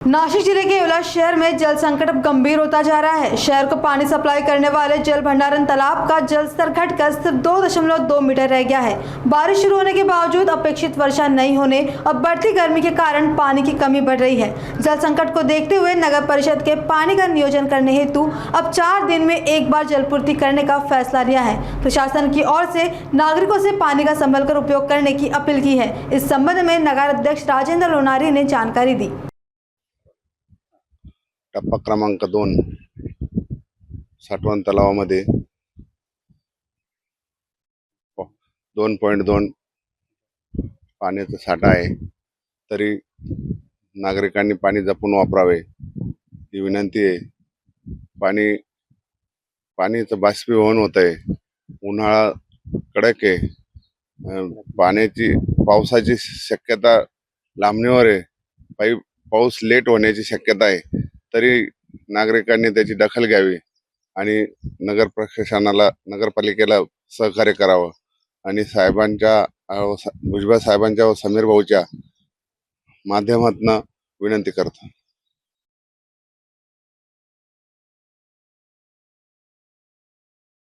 नासिक जिले के येवला शहर में जल संकट अब गंभीर होता जा रहा है। शहर को पानी सप्लाई करने वाले जल भंडारण तालाब का जल स्तर घटकर सिर्फ 2.2 मीटर रह गया है। बारिश शुरू होने के बावजूद अपेक्षित वर्षा नहीं होने और बढ़ती गर्मी के कारण पानी की कमी बढ़ रही है। जल संकट को देखते हुए नगर परिषद के पानी का नियोजन करने हेतु अब 4 दिन में एक बार जलपूर्ति करने का फैसला लिया है। प्रशासन की ओर से नागरिकों से पानी का संभल कर उपयोग करने की अपील की है। इस संबंध में नगर अध्यक्ष राजेंद्र लोनारी ने जानकारी दी। टप्पा क्रमांक 2 साठवण तलावामध्ये 2.2 पाण्याचा साठा आहे। तरी नागरिकांनी पाणी जपून वापरावे ही विनंती आहे। पाणीचं बाष्पीभवन होत आहे। उन्हाळा कडक आहे। पावसाची शक्यता लांबणीवर आहे। पाऊस लेट होण्याची शक्यता आहे। तरी नागरिकांनी त्याची दखल घ्यावी आणि नगर प्रशासनाला नगरपालिकेला सहकार्य करावं आणि भुजबळ साहेबांच्या व समीर भाऊच्या माध्यमातून विनंती करतो।